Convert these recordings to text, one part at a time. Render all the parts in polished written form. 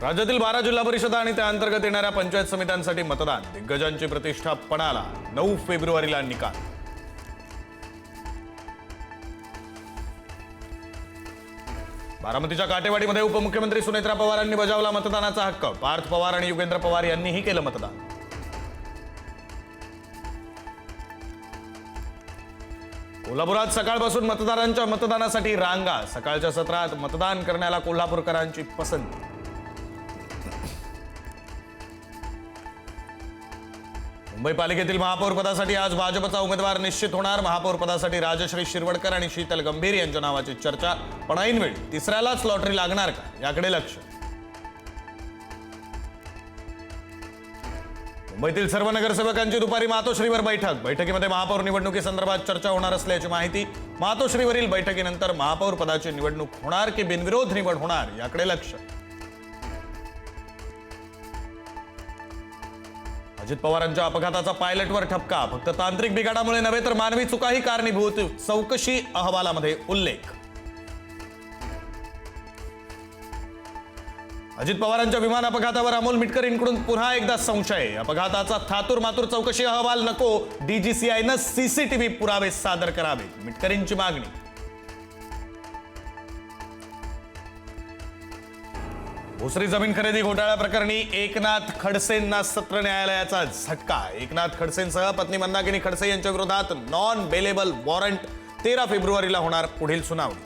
राज्यातील 12 जिल्हा परिषदा आणि त्या अंतर्गत येणाऱ्या पंचायत समित्यांसाठी मतदान. दिग्गजांची प्रतिष्ठा पणाला. 9 फेब्रुवारीला निकाल. बारामतीच्या काटेवाडीमध्ये उपमुख्यमंत्री सुनेत्रा पवारांनी बजावला मतदानाचा हक्क. पार्थ पवार आणि युगेंद्र पवार यांनीही केलं मतदान. कोल्हापुरात सकाळपासून मतदारांच्या मतदानासाठी रांगा. सकाळच्या सत्रात मतदान करण्याला कोल्हापूरकरांची पसंती. मुंबई पालिकेतील महापौर पदासाठी आज भाजपचा उमेदवार निश्चित होणार. महापौर पदासाठी राजश्री शिरवडकर आणि शीतल गंभीर यांच्या नावाची चर्चा. पण ऐनवेळी तिसऱ्यालाच लॉटरी लागणार का, याकडे लक्ष. मुंबईतील सर्व नगरसेवकांची दुपारी मातोश्रीवर बैठक. बैठकीमध्ये महापौर निवडणुकीसंदर्भात चर्चा होणार असल्याची माहिती. मातोश्रीवरील बैठकीनंतर महापौर पदाची निवडणूक होणार की बिनविरोध निवड होणार, याकडे लक्ष. अजित पवारांच्या अपघाताचा पायलटवर ठपका. फक्त तांत्रिक बिघाडामुळे नव्हे तर मानवी चुकाही कारणीभूत. चौकशी अहवालामध्ये उल्लेख. अजित पवारांच्या विमान अपघातावर अमोल मिटकरींकडून पुन्हा एकदा संशय. अपघाताचा थातूर-मातूर चौकशी अहवाल नको. डीजीसीआयनं सीसीटीव्ही पुरावे सादर करावे, मिटकरींची मागणी. भोसरी जमीन खरेदी घोटाळा प्रकरणी एकनाथ खडसेंना सत्र न्यायालयाचा झटका. एकनाथ खडसेंसह पत्नी मंदाकिनी खडसे यांच्या विरोधात नॉन बेलेबल वॉरंट. 13 फेब्रुवारीला होणार पुढील सुनावणी.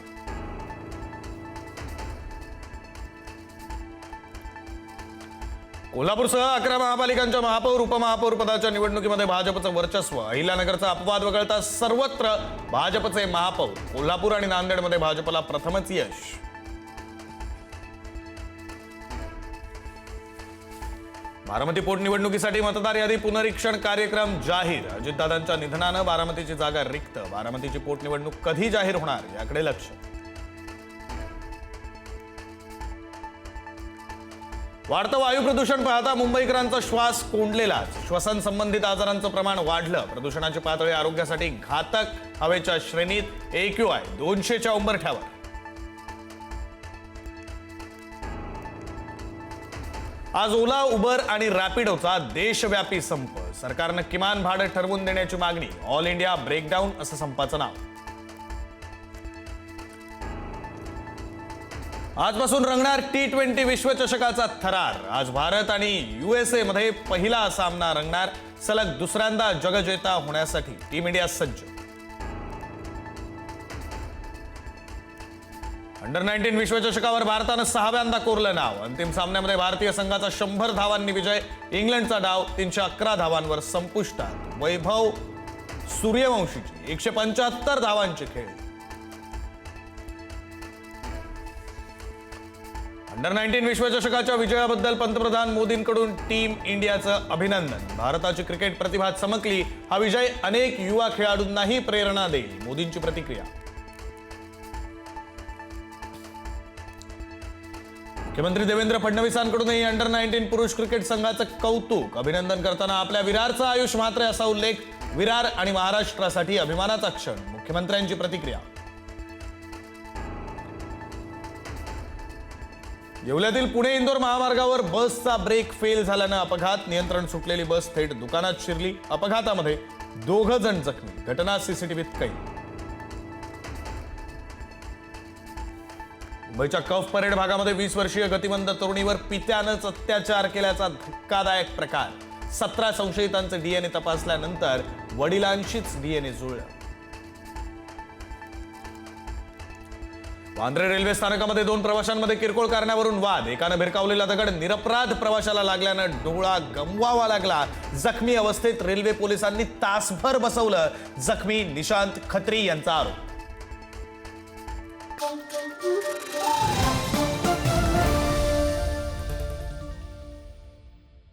कोल्हापूरसह 11 महापालिकांच्या महापौर उपमहापौर पदाच्या निवडणुकीमध्ये भाजपचं वर्चस्व. अहिल्यानगरचा अपवाद वगळता सर्वत्र भाजपचे महापौर. कोल्हापूर आणि नांदेडमध्ये भाजपला प्रथमच यश. बारामती पोटनिवडणुकीसाठी मतदार यादी पुनरीक्षण कार्यक्रम जाहीर. अजितदादांच्या निधनानं बारामतीची जागा रिक्त. बारामतीची पोटनिवडणूक कधी जाहीर होणार, याकडे लक्ष. वाढतं वायू प्रदूषण पाहता मुंबईकरांचा श्वास कोंडलेलाच. श्वसन संबंधित आजारांचं प्रमाण वाढलं. प्रदूषणाची पातळी आरोग्यासाठी घातक. हवेच्या श्रेणीत AQI 200च्या उंबरठ्यावर. आज ओला, उबर आणि रॅपिडोचा देशव्यापी संप. सरकारनं किमान भाडं ठरवून देण्याची मागणी. ऑल इंडिया ब्रेकडाऊन असं संपाचं नाव. आजपासून रंगणार T20 विश्वचषकाचा थरार. आज भारत आणि USA मध्ये पहिला सामना रंगणार. सलग दुसऱ्यांदा जगजेता होण्यासाठी टीम इंडिया सज्ज. अंडर-19 विश्वचषकावर भारतानं 6व्यांदा कोरलं नाव. अंतिम सामन्यामध्ये भारतीय संघाचा 100 धावांनी विजय. इंग्लंडचा डाव 311 धावांवर संपुष्टात. वैभव सूर्यवंशीची 175 धावांची खेळी. अंडर-19 विश्वचषकाच्या विजयाबद्दल पंतप्रधान मोदींकडून टीम इंडियाचं अभिनंदन. भारताची क्रिकेट प्रतिभा चमकली. हा विजय अनेक युवा खेळाडूंनाही प्रेरणा देईल, मोदींची प्रतिक्रिया. मुख्यमंत्री देवेंद्र फडणवीसांकडूनही अंडर-19 पुरुष क्रिकेट संघाचं कौतुक. अभिनंदन करताना आपल्या विरारचं आयुष मात्रे असा उल्लेख. विरार आणि महाराष्ट्रासाठी अभिमानाचा क्षण, मुख्यमंत्र्यांची प्रतिक्रिया. येवल्यातील पुणे इंदोर महामार्गावर बसचा ब्रेक फेल झाल्यानं अपघात. नियंत्रण सुटलेली बस थेट दुकानात शिरली. अपघातामध्ये 2 जण जखमी. घटना सीसीटीव्हीत कैद. मुंबईच्या कफ परेड भागामध्ये 20 वर्षीय गतिमंद तरुणीवर पित्यानंच अत्याचार केल्याचा धक्कादायक प्रकार. 17 संशयितांचे DNA तपासल्यानंतर वडिलांशीच DNA जुळलं. वांद्रे रेल्वे स्थानकामध्ये 2 प्रवाशांमध्ये किरकोळ कारणावरून वाद. एकानं भिरकावलेला दगड निरपराध प्रवाशाला लागल्यानं डोळा गमवावा लागला. जखमी अवस्थेत रेल्वे पोलिसांनी तासभर बसवलं. जखमी निशांत खत्री यांचा आरोप.